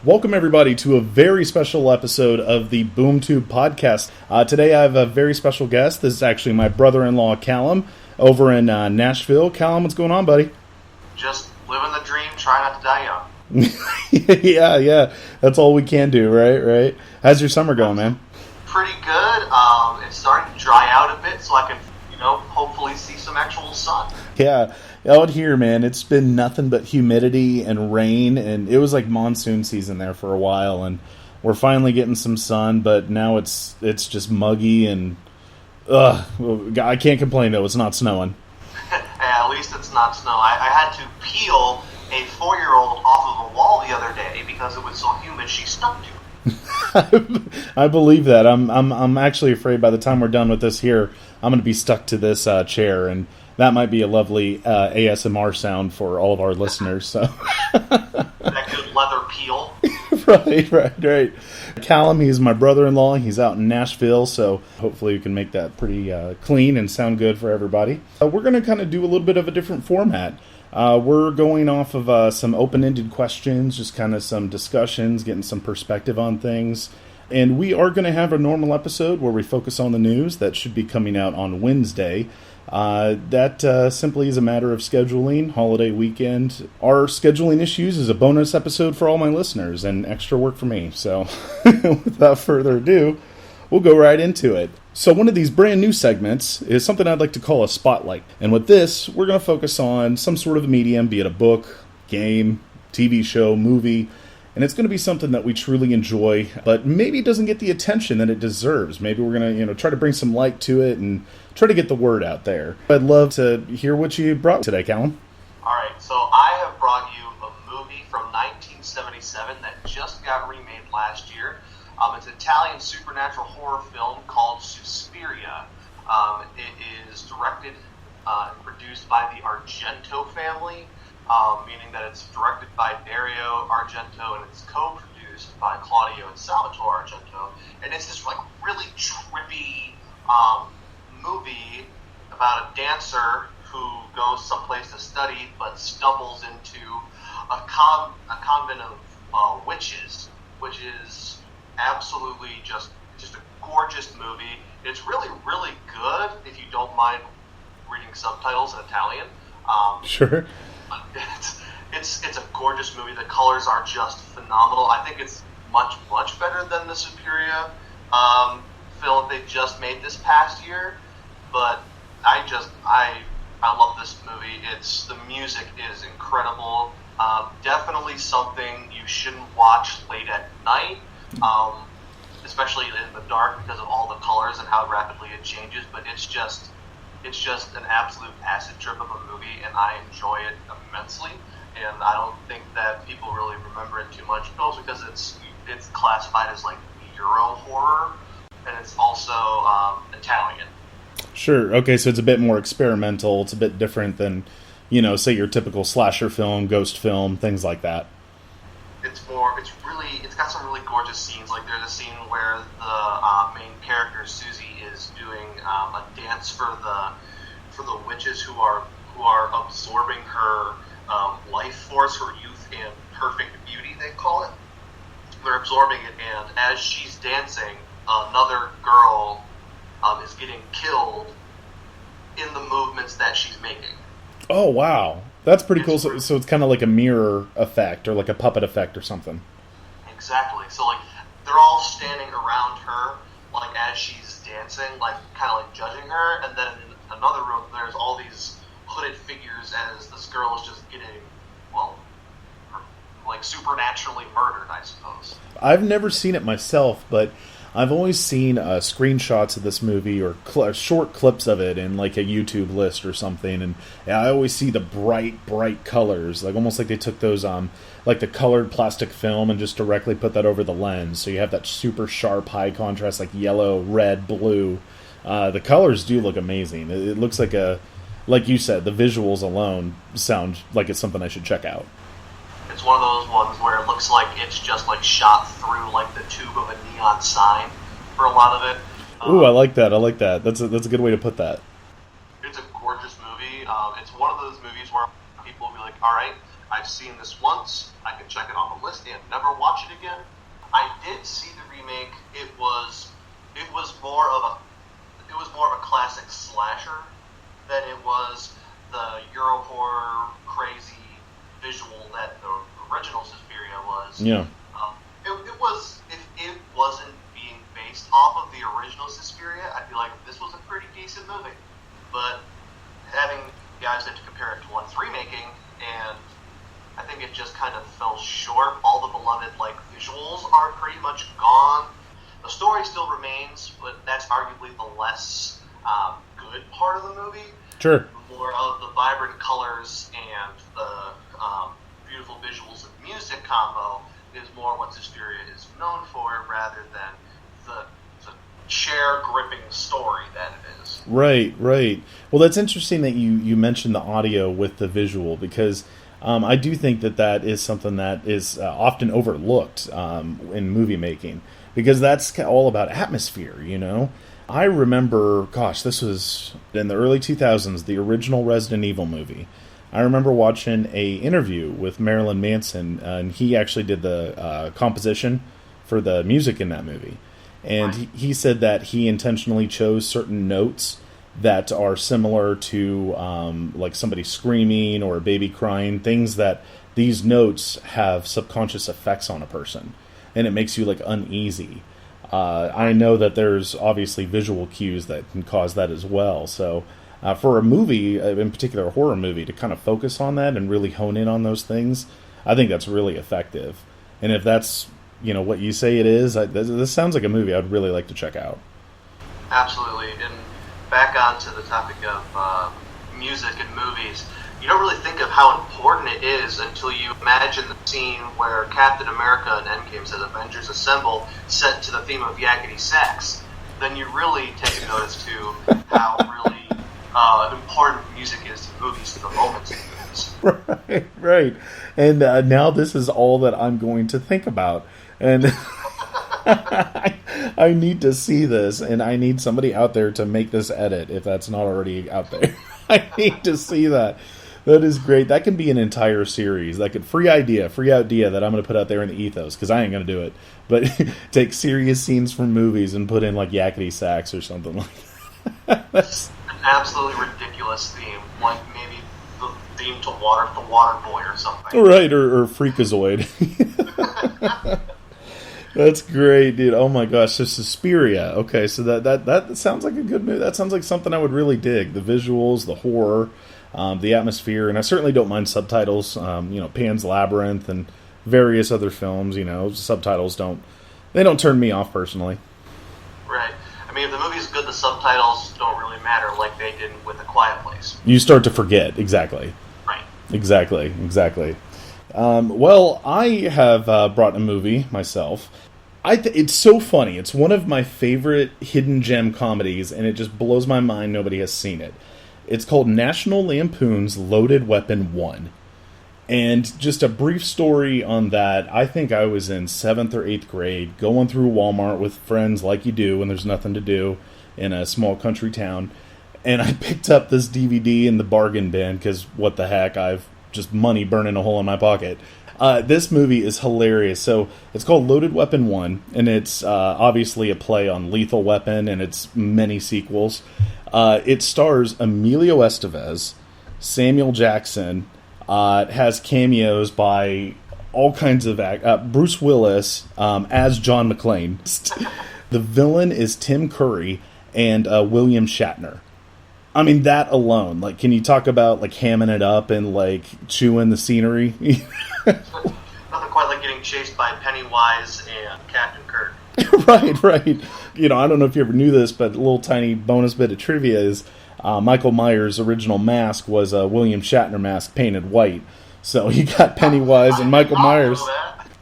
Welcome, everybody, to a very special episode of the BoomTube podcast. Today, I have a very special guest. This is actually my brother-in-law, Calum, over in Nashville. Calum, what's going on, buddy? Just living the dream, try not to die young. Yeah. That's all we can do, right? How's your summer going, man? Pretty good. It's starting to dry out a bit, so I can, hopefully see some actual sun. Yeah. Out here, man, it's been nothing but humidity and rain, and it was like monsoon season there for a while, and we're finally getting some sun, but now it's just muggy, and I can't complain, though. It's not snowing. At least it's not snow. I had to peel a 4-year-old off of a wall the other day because it was so humid she stuck to it. I believe that. I'm actually afraid by the time we're done with this here, I'm going to be stuck to this chair, and that might be a lovely ASMR sound for all of our listeners. So that good leather peel. Right. Calum, he's my brother-in-law. He's out in Nashville, so hopefully we can make that pretty clean and sound good for everybody. We're going to kind of do a little bit of a different format. We're going off of some open-ended questions, just kind of some discussions, getting some perspective on things. And we are going to have a normal episode where we focus on the news that should be coming out on Wednesday. That simply is a matter of scheduling, holiday weekend. Our scheduling issues is a bonus episode for all my listeners and extra work for me. So without further ado, we'll go right into it. So one of these brand new segments is something I'd like to call a spotlight. And with this, we're going to focus on some sort of medium, be it a book, game, TV show, movie. And it's going to be something that we truly enjoy, but maybe doesn't get the attention that it deserves. Maybe we're going to, try to bring some light to it and try to get the word out there. I'd love to hear what you brought today, Calum. All right, so I have brought you a movie from 1977 that just got remade last year. It's an Italian supernatural horror film called Suspiria. It is directed and produced by the Argento family. Meaning that it's directed by Dario Argento and it's co-produced by Claudio and Salvatore Argento. And it's this really trippy movie about a dancer who goes someplace to study but stumbles into a convent of witches, which is absolutely just a gorgeous movie. It's really, really good if you don't mind reading subtitles in Italian. Sure. It's a gorgeous movie. The colors are just phenomenal. I think it's much better than the Suspiria film they just made this past year. But I love this movie. The music is incredible. Definitely something you shouldn't watch late at night, especially in the dark because of all the colors and how rapidly it changes. But it's just an absolute acid trip of a movie, and I enjoy it immensely. And I don't think that people really remember it too much, both because it's classified as Euro horror, and it's also Italian. Sure. Okay, so it's a bit more experimental. It's a bit different than, say your typical slasher film, ghost film, things like that. It's got some really gorgeous scenes. There's a scene where the main character Susie is doing a dance for the witches who are absorbing her life force, her youth and perfect beauty, they call it. They're absorbing it, and as she's dancing, another girl is getting killed in the movements that she's making. Oh, wow. That's pretty cool. So it's kind of like a mirror effect or like a puppet effect or something. Exactly. So, they're all standing around her, as she's dancing, kind of judging her, and then in another room, there's all these hooded figures as this girl is just getting, supernaturally murdered, I suppose. I've never seen it myself, but I've always seen screenshots of this movie or short clips of it in a YouTube list or something, and I always see the bright colors, almost like they took those the colored plastic film and just directly put that over the lens, so you have that super sharp high contrast yellow, red, blue. The colors do look amazing. It looks like you said, the visuals alone sound like it's something I should check out. It's one of those ones where it looks like it's just shot through the tube of a neon sign for a lot of it. Ooh, I like that. That's a good way to put that. It's a gorgeous movie. It's one of those movies where people will be like, all right, I've seen this once. I can check it off the list and never watch it again. I did see the remake. It was more of a classic slasher than it was the Euro horror crazy visual that the original Suspiria was. Yeah. It was, if it wasn't being based off of the original Suspiria, I feel like this was a pretty decent movie. But having guys had to compare it to one's remaking, and I think it just kind of fell short. All the beloved visuals are pretty much gone. The story still remains, but that's arguably the less good part of the movie. Sure. More of the vibrant colors and the beautiful visuals and music combo is more what Suspiria is known for, rather than the chair-gripping story that it is. Right. Well, that's interesting that you mentioned the audio with the visual, because I do think that is something that is often overlooked in movie making, because that's all about atmosphere, you know? I remember, this was in the early 2000s, the original Resident Evil movie. I remember watching a interview with Marilyn Manson, and he actually did the composition for the music in that movie. And he said that he intentionally chose certain notes that are similar to somebody screaming or a baby crying, things that these notes have subconscious effects on a person, and it makes you uneasy. I know that there's obviously visual cues that can cause that as well. So for a movie, in particular a horror movie, to kind of focus on that and really hone in on those things, I think that's really effective. And if that's what you say it is, this sounds like a movie I'd really like to check out. Absolutely. And back onto the topic of music and movies, you don't really think of how important it is until you imagine the scene where Captain America in Endgame says Avengers Assemble, set to the theme of yakety sax. Then you really take notice to how really important music is to movies, to the moments in movies. Right. And now this is all that I'm going to think about. And I need to see this, and I need somebody out there to make this edit if that's not already out there. I need to see that. That is great. That can be an entire series. That could free idea that I'm going to put out there in the ethos, because I ain't going to do it. But take serious scenes from movies and put in yakety sax or something like that. That's an absolutely ridiculous theme, like maybe the theme to the Water Boy or something. Right, or Freakazoid. That's great, dude. Oh my gosh, so Suspiria. Okay, so that sounds like a good movie. That sounds like something I would really dig. The visuals, the horror, the atmosphere, and I certainly don't mind subtitles. Pan's Labyrinth and various other films. Subtitles don't turn me off personally. Right. I mean, if the movie's good, the subtitles don't really matter, like they did with A Quiet Place. You start to forget. Exactly. Right. Exactly. Well, I have brought a movie myself. It's so funny. It's one of my favorite hidden gem comedies, and it just blows my mind nobody has seen it. It's called National Lampoon's Loaded Weapon 1. And just a brief story on that. I think I was in 7th or 8th grade, going through Walmart with friends like you do when there's nothing to do in a small country town. And I picked up this DVD in the bargain bin, because what the heck, I've just money burning a hole in my pocket. This movie is hilarious. So it's called Loaded Weapon 1, and it's obviously a play on Lethal Weapon and its many sequels. It stars Emilio Estevez, Samuel Jackson. It has cameos by all kinds of Bruce Willis as John McClane. The villain is Tim Curry and William Shatner. I mean, that alone, can you talk about, hamming it up and, chewing the scenery? Nothing quite like getting chased by Pennywise and Captain Kirk. Right. I don't know if you ever knew this, but a little tiny bonus bit of trivia is Michael Myers' original mask was a William Shatner mask painted white. So you got Pennywise and Michael Myers.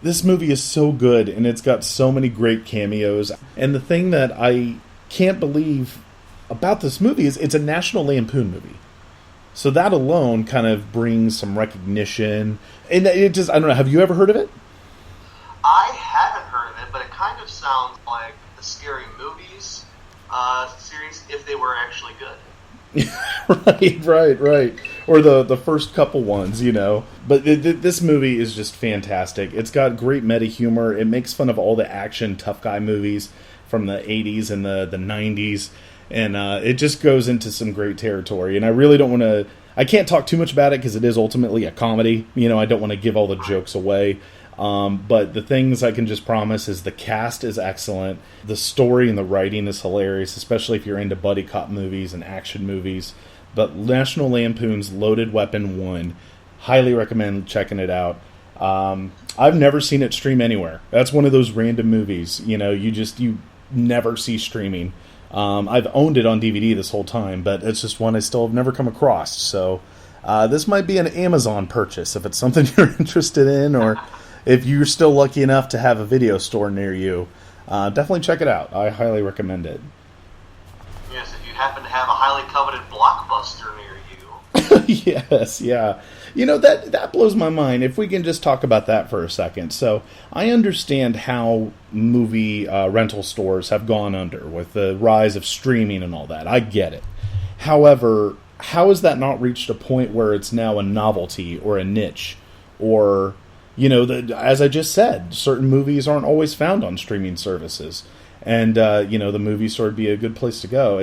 This movie is so good, and it's got so many great cameos. And the thing that I can't believe about this movie is it's a National Lampoon movie. So that alone kind of brings some recognition. And it just, I don't know, have you ever heard of it? I haven't heard of it, but it kind of sounds like the Scary Movies series if they were actually good. Right. Or the first couple ones, But this movie is just fantastic. It's got great meta humor. It makes fun of all the action tough guy movies from the 80s and the 90s. And it just goes into some great territory. And I really don't want to... I can't talk too much about it because it is ultimately a comedy. You know, I don't want to give all the jokes away. But the things I can just promise is the cast is excellent. The story and the writing is hilarious, especially if you're into buddy cop movies and action movies. But National Lampoon's Loaded Weapon 1... highly recommend checking it out. I've never seen it stream anywhere. That's one of those random movies, you know, you never see streaming. I've owned it on DVD this whole time, but it's just one I still have never come across. So this might be an Amazon purchase if it's something you're interested in, or if you're still lucky enough to have a video store near you. Definitely check it out. I highly recommend it. Yes, if you happen to have a highly coveted Blockbuster near you. Yes, yeah. You know, that blows my mind. If we can just talk about that for a second. So, I understand how movie rental stores have gone under with the rise of streaming and all that. I get it. However, how has that not reached a point where it's now a novelty or a niche? Or, you know, as I just said, certain movies aren't always found on streaming services. And, you know, the movie store would be a good place to go.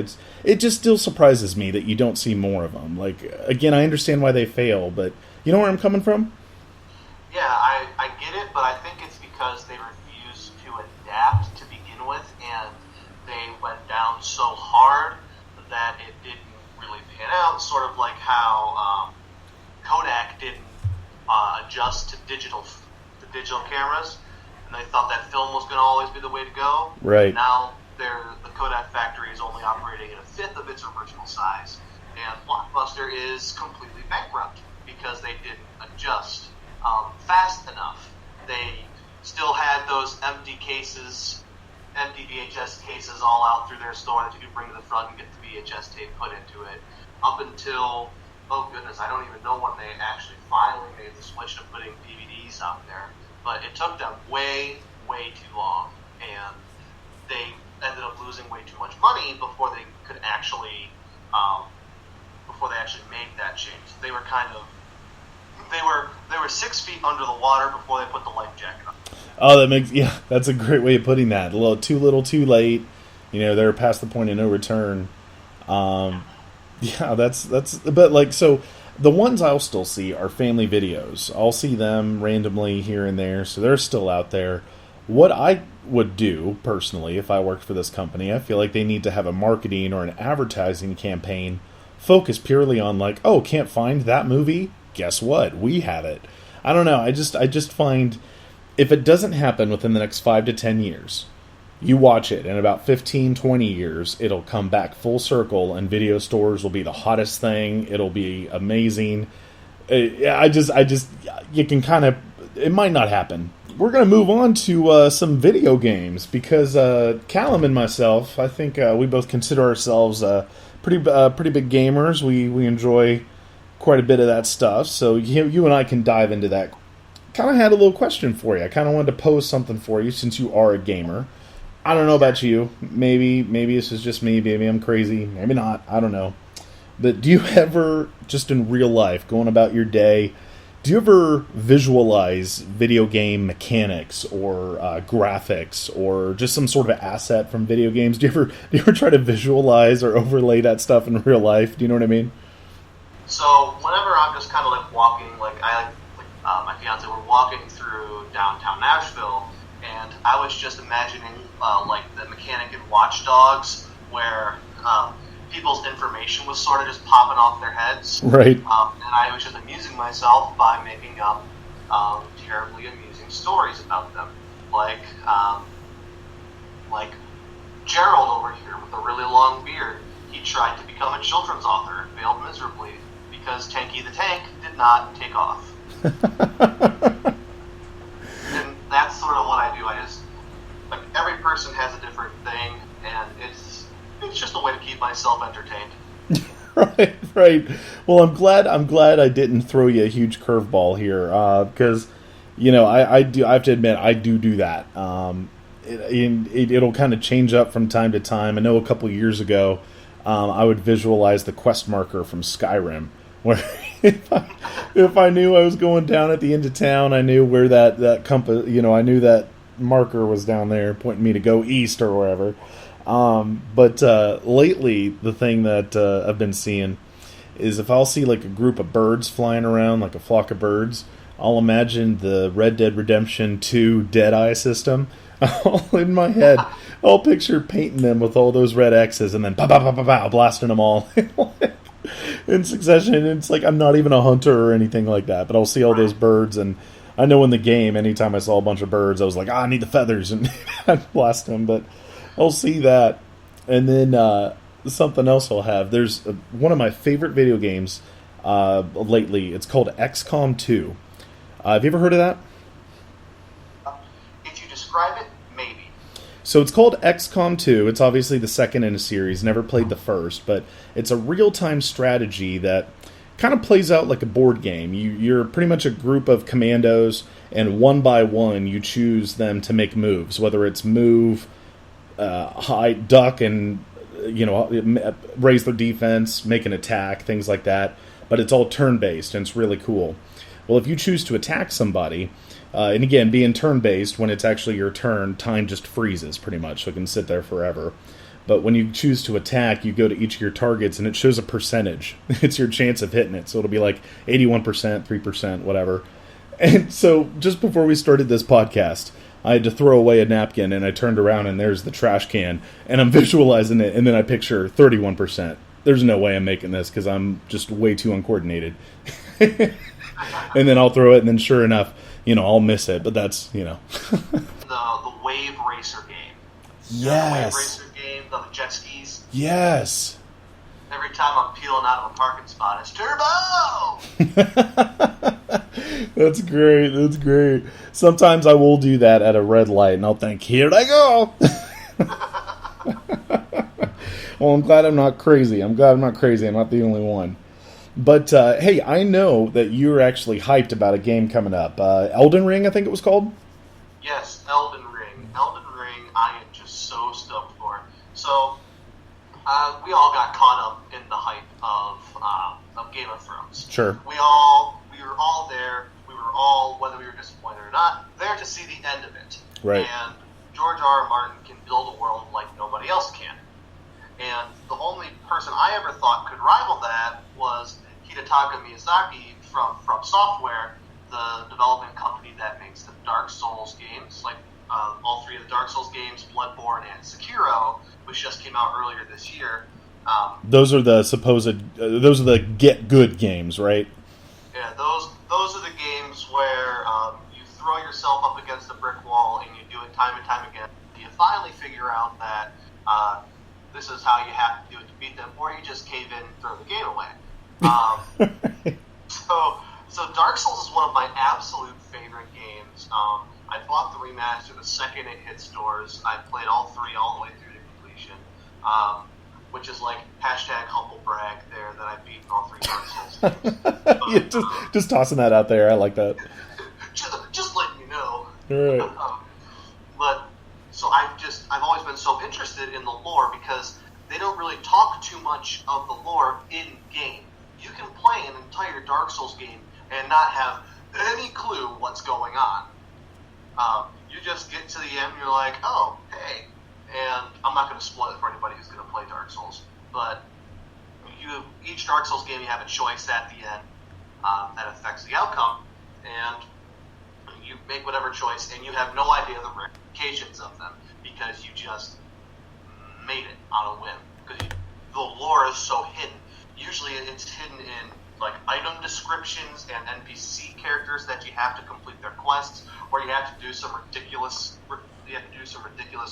It just still surprises me that you don't see more of them. Like, again, I understand why they fail, but you know where I'm coming from? Yeah, I get it, but I think it's because they refused to adapt to begin with, and they went down so hard that it didn't really pan out, sort of like how Kodak didn't adjust to digital cameras. And they thought that film was going to always be the way to go. Right. Now, the Kodak factory is only operating at a fifth of its original size. And Blockbuster is completely bankrupt because they didn't adjust fast enough. They still had those empty VHS cases all out through their store that you could bring to the front and get the VHS tape put into it. Up until, oh goodness, I don't even know when they actually finally made the switch to putting DVDs out there. But it took them way, way too long, and they ended up losing way too much money before they could actually, make that change. They were they were 6 feet under the water before they put the life jacket on. Oh, that's a great way of putting that. A little too late. You know, they're past the point of no return. But like, so the ones I'll still see are family videos. I'll see them randomly here and there, so they're still out there. What I would do, personally, if I worked for this company, I feel like they need to have a marketing or an advertising campaign focused purely on, like, oh, can't find that movie? Guess what? We have it. I don't know. I just find if it doesn't happen within the next 5 to 10 years, you watch it, in about 15, 20 years, it'll come back full circle, and video stores will be the hottest thing. It'll be amazing. You can kind of, it might not happen. We're going to move on to some video games, because Calum and myself, I think we both consider ourselves pretty big gamers. We enjoy quite a bit of that stuff, so you and I can dive into that. Kind of had a little question for you. I kind of wanted to pose something for you, since you are a gamer. I don't know about you. Maybe this is just me. Maybe I'm crazy. Maybe not. I don't know. But do you ever, just in real life, going about your day, do you ever visualize video game mechanics or graphics or just some sort of asset from video games? Do you ever try to visualize or overlay that stuff in real life? Do you know what I mean? So whenever I'm just kind of like walking, my fiance were walking through downtown Nashville, and I was just imagining like the mechanic in Watch Dogs, where people's information was sort of just popping off their heads. Right. And I was just amusing myself by making up terribly amusing stories about them. Like Gerald over here with a really long beard. He tried to become a children's author and failed miserably because Tanky the Tank did not take off. And that's sort of what I do. I just, like, every person has a different thing, and it's just a way to keep myself entertained. Right. Well, I'm glad I didn't throw you a huge curveball here, because, you know, I have to admit, I do that. It'll kind of change up from time to time. I know a couple years ago, I would visualize the quest marker from Skyrim, Where if I knew I was going down at the end of town, I knew where that compass, I knew that marker was down there pointing me to go east or wherever. But lately, the thing that I've been seeing is if I'll see like a group of birds flying around, like a flock of birds, I'll imagine the Red Dead Redemption 2 Deadeye system. All in my head, I'll picture painting them with all those red X's and then blasting them all in succession. And it's like I'm not even a hunter or anything like that, but I'll see all those birds, and I know in the game, anytime I saw a bunch of birds, I was like, I need the feathers, and I'd blast them. But I'll see that, and then something else I'll have. There's one of my favorite video games lately. It's called XCOM 2. Have you ever heard of that? If you describe it, maybe. So it's called XCOM 2. It's obviously the second in a series. Never played the first, but it's a real-time strategy that kind of plays out like a board game. You're pretty much a group of commandos, and one by one you choose them to make moves, whether it's move, hide, duck, and raise their defense, make an attack, things like that. But it's all turn-based, and it's really cool. Well, if you choose to attack somebody, and again, being turn-based, when it's actually your turn, time just freezes pretty much, so it can sit there forever. But when you choose to attack, you go to each of your targets, and it shows a percentage. It's your chance of hitting it. So it'll be like 81%, 3%, whatever. And so just before we started this podcast, I had to throw away a napkin, and I turned around, and there's the trash can, and I'm visualizing it, and then I picture 31%. There's no way I'm making this, because I'm just way too uncoordinated. And then I'll throw it, and then sure enough, I'll miss it, but that's, The Wave Racer game. Yes. The Wave Racer game, the jet skis. Yes. Every time I'm peeling out of a parking spot, it's turbo! That's great. That's great. Sometimes I will do that at a red light, and I'll think, here I go! Well, I'm glad I'm not crazy. I'm not the only one. But, hey, I know that you're actually hyped about a game coming up. Elden Ring, I think it was called? Yes, Elden Ring. Elden Ring, I am just so stoked for it. So, we all got caught up in the hype of Game of Thrones. Sure. We were all there. We were all, whether we were disappointed or not, there to see the end of it. Right. And George R. R. Martin can build a world like nobody else can. And the only person I ever thought could rival that was Hidetaka Miyazaki from Software, the development company that makes the Dark Souls games, like all three of the Dark Souls games, Bloodborne and Sekiro, which just came out earlier this year. Those are the get good games, right? Yeah, those are the games where you throw yourself up against a brick wall and you do it time and time again. You finally figure out that this is how you have to do it to beat them, or you just cave in and throw the game away. So Dark Souls is one of my absolute favorite games. I bought the remaster the second it hit stores. I played all three all the way through to completion, which is like #humble brag there that I've beaten all three Dark Souls games. Yeah, just tossing that out there. I like that. just letting you know. All right. But so I've always been so interested in the lore because they don't really talk too much of the lore in game. You can play an entire Dark Souls game and not have any clue what's going on. You just get to the end and you're like, oh, hey. And I'm not going to spoil it for anybody who's going to play Dark Souls, but each Dark Souls game you have a choice at the end that affects the outcome, and you make whatever choice, and you have no idea the ramifications of them because you just made it on a whim. Because the lore is so hidden. Usually it's hidden in like item descriptions and NPC characters that you have to complete their quests, or you have to do some ridiculous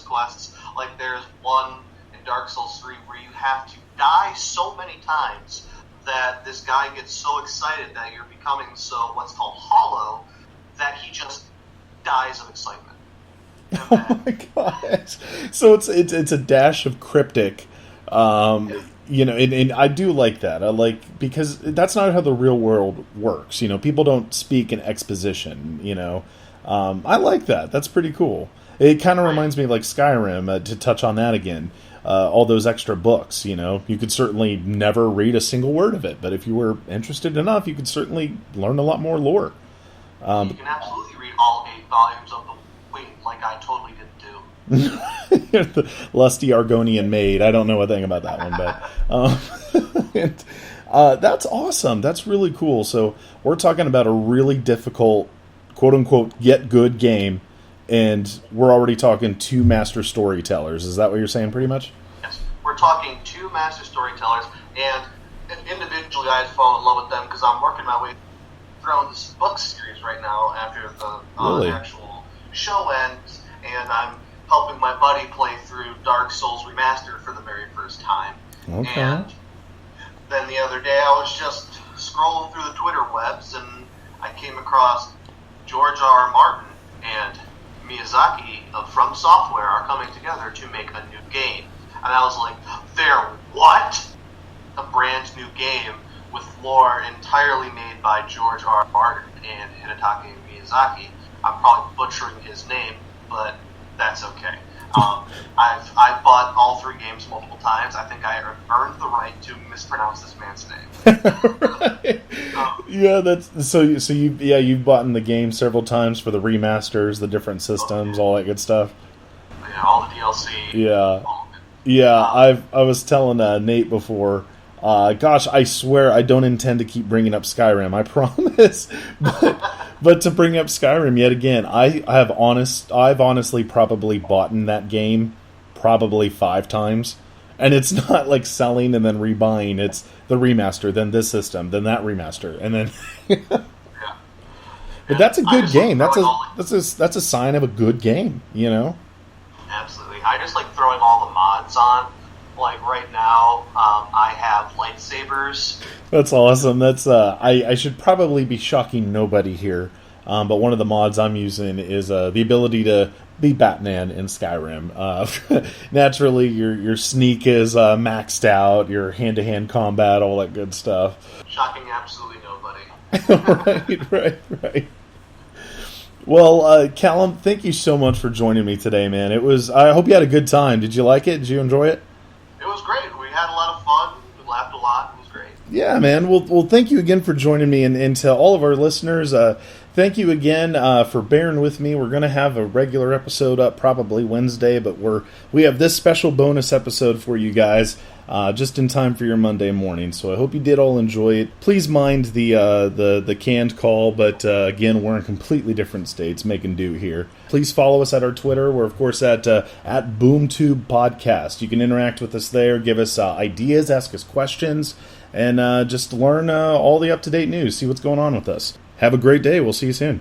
quests. Like there's one in Dark Souls 3 where you have to die so many times that this guy gets so excited that you're becoming what's called hollow that he just dies of excitement. Oh my gosh! So it's a dash of cryptic. And I do like that. I like, because that's not how the real world works. People don't speak in exposition. I like that. That's pretty cool. It kind of reminds me of like Skyrim, to touch on that again. all those extra books. You could certainly never read a single word of it, but if you were interested enough, you could certainly learn a lot more lore. You can absolutely read all 8 volumes of the Wing, like I totally didn't do. The lusty Argonian maid. I don't know a thing about that one, but that's awesome. That's really cool. So we're talking about a really difficult, quote-unquote, get good game, and we're already talking 2 master storytellers. Is that what you're saying, pretty much? Yes. We're talking 2 master storytellers, and individually I'd fall in love with them because I'm working my way through this book series right now after the actual show ends, and I'm helping my buddy play through Dark Souls Remastered for the very first time. Okay. And then the other day I was just scrolling through the Twitter webs, and I came across George R. R. Martin and Miyazaki of From Software are coming together to make a new game. And I was like, they're what? A brand new game with lore entirely made by George R. R. Martin and Hidetaka Miyazaki. I'm probably butchering his name, but that's okay. I've bought all 3 games multiple times. I think I earned the right to mispronounce this man's name. Right. Yeah, that's so. You've bought in the game several times for the remasters, the different systems, all that good stuff. Yeah, all the DLC. Yeah, yeah. I was telling Nate before. Gosh, I swear I don't intend to keep bringing up Skyrim. I promise. But to bring up Skyrim yet again, I've honestly probably bought in that game probably 5 times, and it's not like selling and then rebuying. It's the remaster, then this system, then that remaster, and then. Yeah. But that's a good game. That's a sign of a good game. Absolutely. I just like throwing all the mods on. Like right now, I have lightsabers. That's awesome. That's I should probably be shocking nobody here, but one of the mods I'm using is the ability to be Batman in Skyrim. Naturally, your sneak is maxed out, your hand-to-hand combat, all that good stuff. Shocking absolutely nobody. Right. Well, Calum, thank you so much for joining me today, man. I hope you had a good time. Did you like it? Did you enjoy it? It was great. We had a lot of fun. We laughed a lot. It was great. Yeah, man. Well, thank you again for joining me, and to all of our listeners, thank you again for bearing with me. We're going to have a regular episode up probably Wednesday, but we have this special bonus episode for you guys just in time for your Monday morning. So I hope you did all enjoy it. Please mind the canned call, but again, we're in completely different states, making do here. Please follow us at our Twitter. We're, of course, at BoomTube Podcast. You can interact with us there, give us ideas, ask us questions, and just learn all the up-to-date news, see what's going on with us. Have a great day. We'll see you soon.